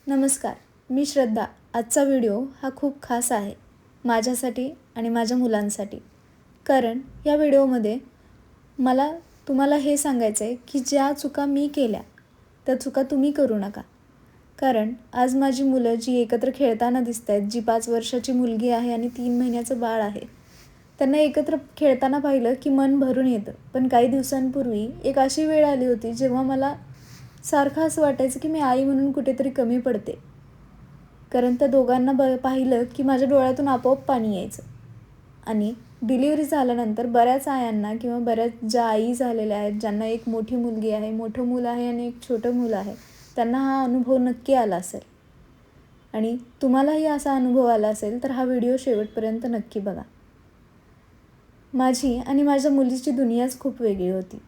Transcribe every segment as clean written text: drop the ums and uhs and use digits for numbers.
नमस्कार, मी श्रद्धा. आजचा व्हिडिओ हा खूप खास आहे माझ्यासाठी आणि माझ्या मुलांसाठी. कारण या व्हिडिओमध्ये मला तुम्हाला हे सांगायचं आहे की ज्या चुका मी केल्या त्या चुका तुम्ही करू नका. कारण आज माझी मुलं जी एकत्र खेळताना दिसत आहेत, जी 5 वर्षाची मुलगी आहे आणि 3 महिन्याचं बाळ आहे, त्यांना एकत्र खेळताना पाहिलं की मन भरून येतं. पण काही दिवसांपूर्वी एक अशी वेळ आली होती जेव्हा मला सारखं असं वाटायचं की मी आई म्हणून कुठेतरी कमी पडते. कारण त्या दोघांना पाहिलं की माझ्या डोळ्यातून आपोआप पाणी यायचं. आणि डिलिव्हरी झाल्यानंतर बऱ्याच आयांना किंवा बऱ्याच ज्या आई झालेल्या आहेत, ज्यांना एक मोठी मुलगी आहे, मोठं मूल आहे आणि एक छोटं मूल आहे, त्यांना हा अनुभव नक्की आला असेल. आणि तुम्हालाही असा अनुभव आला असेल तर हा व्हिडिओ शेवटपर्यंत नक्की बघा. माझी आणि माझ्या मुलीची दुनियाच खूप वेगळी होती.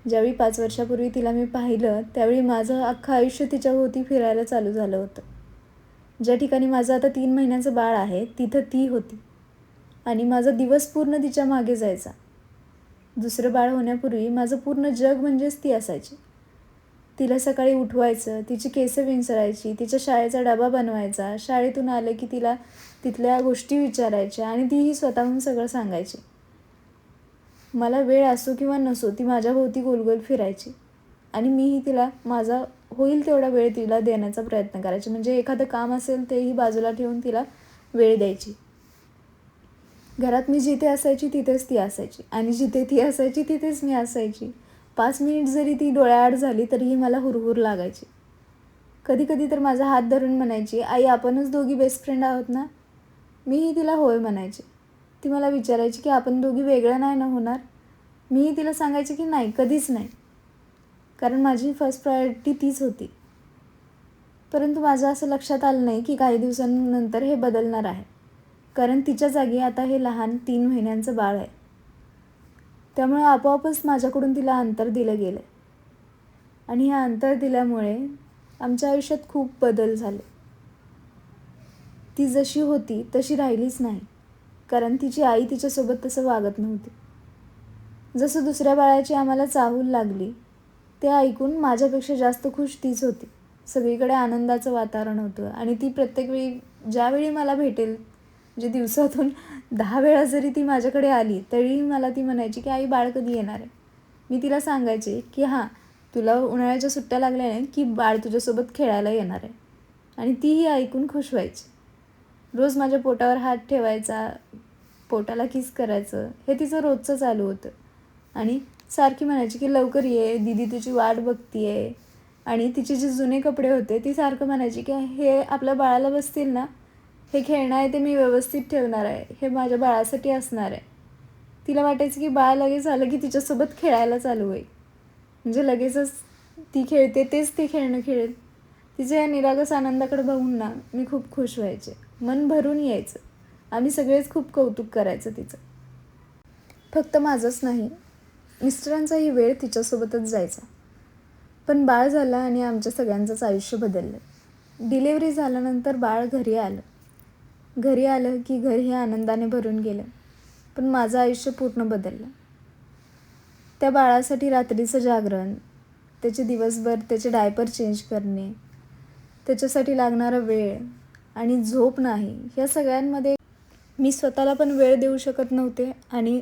ज्यावेळी 5 वर्षापूर्वी तिला मी पाहिलं त्यावेळी माझं अख्खं आयुष्य तिच्याभोवती फिरायला चालू झालं होतं. ज्या ठिकाणी माझं आता 3 महिन्याचं बाळ आहे तिथं ती होती आणि माझा दिवस पूर्ण तिच्या मागे जायचा. दुसरं बाळ होण्यापूर्वी माझं पूर्ण जग म्हणजेच ती असायची. तिला सकाळी उठवायचं, तिची केसं विंचरायची, तिच्या शाळेचा डबा बनवायचा, शाळेतून आलं की तिला तिथल्या गोष्टी विचारायच्या आणि तीही स्वतःहून सगळं सांगायची. मला वेळ असो किंवा नसो ती माझ्याभोवती गोलगोल फिरायची आणि मीही तिला माझा होईल तेवढा वेळ तिला देण्याचा प्रयत्न करायचे. म्हणजे एखादं काम असेल तेही बाजूला ठेवून तिला वेळ द्यायची. घरात मी जिथे असायची तिथेच ती असायची आणि जिथे ती असायची तिथेच मी असायची. 5 मिनिट जरी ती डोळ्याआड झाली तरीही मला हुरहुर लागायची. कधी कधी तर माझा हात धरून म्हणायची, आई आपणच दोघी बेस्ट फ्रेंड आहोत ना? मीही तिला होय म्हणायचे. ती मला विचारायची की आपण दोघी वेगळं नाही ना होणार? मीही तिला सांगायचे की नाही, कधीच नाही. कारण माझी फर्स्ट प्रायोरिटी तीच होती. परंतु माझं असं लक्षात आलं नाही की काही दिवसांनंतर हे बदलणार आहे. कारण तिच्या जागी आता हे लहान 3 महिन्यांचं बाळ आहे. त्यामुळे आपोआपच माझ्याकडून तिला अंतर दिलं गेलं. आणि हे अंतर दिल्यामुळे आमच्या आयुष्यात खूप बदल झाले. ती जशी होती तशी राहिलीच नाही. कारण तिची आई तिच्यासोबत तसं वागत नव्हती. जसं दुसऱ्या बाळाची आम्हाला चाहूल लागली ते ऐकून माझ्यापेक्षा जास्त खुश तीच होती. सगळीकडे आनंदाचं वातावरण होतं आणि ती प्रत्येक वेळी ज्यावेळी मला भेटेल, म्हणजे दिवसातून 10 वेळा जरी ती माझ्याकडे आली तरीही मला ती म्हणायची की आई बाळ कधी येणार आहे? मी तिला सांगायचे की हां, तुला उन्हाळ्याच्या सुट्ट्या लागल्या नाही की बाळ तुझ्यासोबत खेळायला येणार आहे. आणि तीही ऐकून खुश व्हायची. रोज माझ्या पोटावर हात ठेवायचा, पोटाला किस करायचं, हे तिचं रोजचं चालू होतं. आणि सारखी म्हणायची की लवकर ये, दीदी तुझी वाट बघतीये. आणि तिचे जे जुने कपडे होते ती सारखं म्हणायची की हे आपल्या बाळाला बसतील ना? हे खेळणं आहे ते मी व्यवस्थित ठेवणार आहे, हे माझ्या बाळासाठी असणार आहे. तिला वाटायचं की बाळ लगेच आलं की तिच्यासोबत खेळायला चालू होईल. म्हणजे लगेचच ती खेळते तेच ते खेळणं खेळेल. तिच्या या निरागस आनंदाकडे बघून ना मी खूप खुश व्हायचे. मन भरून यायचं. आम्ही सगळेच खूप कौतुक करायचं तिचं. फक्त माझंच नाही, मिस्टरांचाही वेळ तिच्यासोबतच जायचा. पण बाळ झालं आणि आमच्या सगळ्यांचंच आयुष्य बदललं. डिलिव्हरी झाल्यानंतर बाळ घरी आलं. घरी आलं की घरही आनंदाने भरून गेलं. पण माझं आयुष्य पूर्ण बदललं. त्या बाळासाठी रात्रीचं जागरण, त्याचे दिवसभर त्याचे डायपर चेंज करणे, त्याच्यासाठी लागणारा वेळ आणि झोप नाही, या सगळ्यांमध्ये मी स्वतःला पण वेळ देऊ शकत नव्हते आणि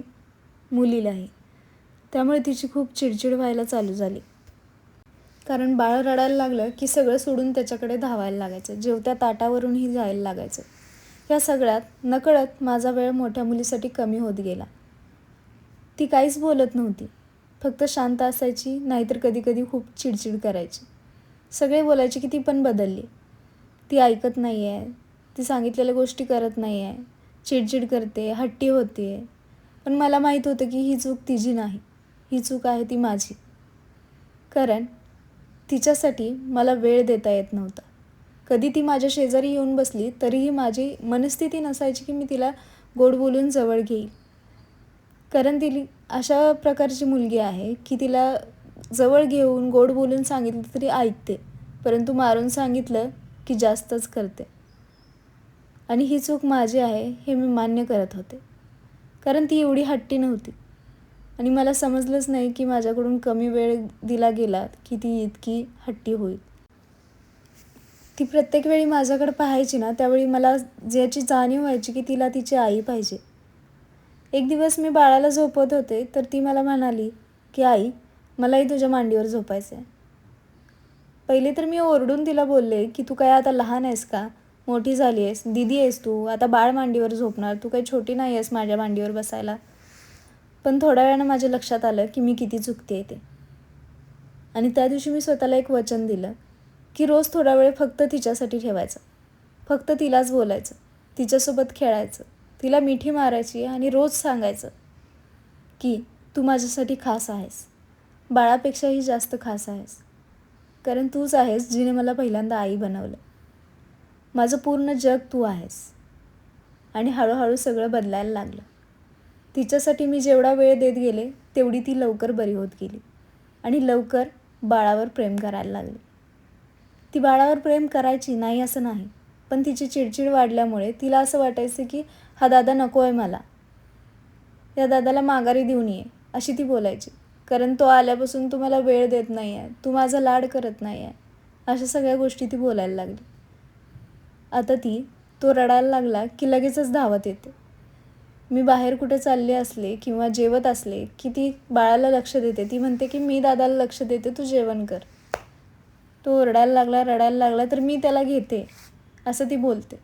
मुलीलाही. त्यामुळे तिची खूप चिडचिड व्हायला चालू झाली. कारण बाळ रडायला लागलं की सगळं सोडून त्याच्याकडे धावायला लागायचं. जेवत्या ताटावरूनही जायला लागायचं. या सगळ्यात नकळत माझा वेळ मोठ्या मुलीसाठी कमी होत गेला. ती काहीच बोलत नव्हती. फक्त शांत असायची, नाहीतर कधी कधी खूप चिडचिड करायची. सगळे बोलायचे की ती पण बदलली. ती ऐकत नाही आहे, ती सांगितलेल्या गोष्टी करत नाही आहे, चिडचिड करते, हट्टी होते. पण मला माहीत होतं की ही चूक तिची नाही, ही चूक आहे ती माझी. कारण तिच्यासाठी मला वेळ देता येत नव्हता. कधी ती माझ्या शेजारी येऊन बसली तरीही माझी मनस्थिती नसायची की मी तिला गोड बोलून जवळ घेईल. कारण ती अशा प्रकारची मुलगी आहे की तिला जवळ घेऊन गोड बोलून सांगितलं तरी ऐकते, परंतु मारून सांगितलं की जास्तच करते. आणि ही चूक माझी आहे हे मी मान्य करत होते. कारण ती एवढी हट्टी नव्हती आणि मला समजलंच नाही की माझ्याकडून कमी वेळ दिला गेला की ती इतकी हट्टी होईल. ती प्रत्येक वेळी माझ्याकडे पाहायची ना, त्यावेळी मला ज्याची जाणीव व्हायची की तिला तिची आई पाहिजे. एक दिवस मी बाळाला झोपवत होते, तर ती मला म्हणाली की आई, मलाही तुझ्या मांडीवर झोपायचं आहे. पहिले तर मी ओरडून तिला बोलले की तू काय आता लहान आहेस का? मोठी झाली आहेस, दीदी आहेस तू, आता बाळ मांडीवर झोपणार, तू काही छोटी नाही आहेस माझ्या मांडीवर बसायला. पण थोड्या वेळानं माझ्या लक्षात आलं की मी किती चुकते ते. आणि त्या दिवशी मी स्वतःला एक वचन दिलं की रोज थोडा वेळ फक्त तिच्यासाठी ठेवायचं, फक्त तिलाच बोलायचं, तिच्यासोबत खेळायचं, तिला मिठी मारायची आणि रोज सांगायचं की तू माझ्यासाठी खास आहेस, बाळापेक्षाही जास्त खास आहेस, कारण तूच आहेस जिने मला पहिल्यांदा आई बनवलं. माझं पूर्ण जग तू आहेस. आणि हळूहळू सगळं बदलायला लागलं. तिच्यासाठी मी जेवढा वेळ देत गेले तेवढी ती लवकर बरी होत गेली आणि लवकर बाळावर प्रेम करायला लागली. ती बाळावर प्रेम करायची नाही असं नाही, पण तिची चिडचिड वाढल्यामुळे तिला असं वाटायचं की हा दादा नको आहे मला, या दादाला माघारी देऊन ये, अशी ती बोलायची. कारण तो आल्यापासून तू मला वेळ देत नाही आहे, तू माझा लाड करत नाही आहे, अशा सगळ्या गोष्टी ती बोलायला लागली. आता तो रडायला लागला की लगेचच धावत येते. मी बाहेर कुठे चालले असले किंवा जेवत असले की ती बाळाला लक्ष देते. ती म्हणते की मी दादाला लक्ष देते, तू जेवण कर. तो रडायला लागला तर मी त्याला घेते, असं ती बोलते.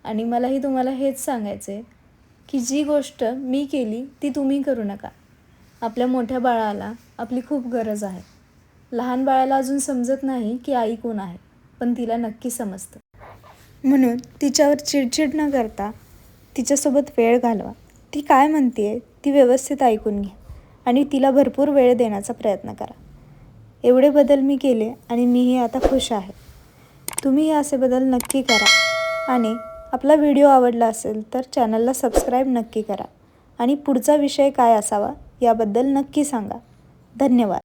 आणि मलाही तुम्हाला हेच सांगायचं आहे की जी गोष्ट मी केली ती तुम्ही करू नका. आपल्या मोठ्या बाळाला आपली खूप गरज आहे. लहान बाळाला अजून समजत नाही की आई कोण आहे, पण तिला नक्की समजतं. म्हणून तिच्यावर चिडचिड न करता तिच्यासोबत वेळ घालवा. ती काय म्हणते ती व्यवस्थित ऐकून घ्या आणि तिला भरपूर वेळ देण्याचा प्रयत्न करा. एवढे बदल मी केले आणि मीही आता खुश आहे. तुम्हीही असे बदल नक्की करा आणि आपला व्हिडिओ आवडला असेल तर चॅनलला सबस्क्राईब नक्की करा आणि पुढचा विषय काय असावा याबद्दल नक्की सांगा. धन्यवाद.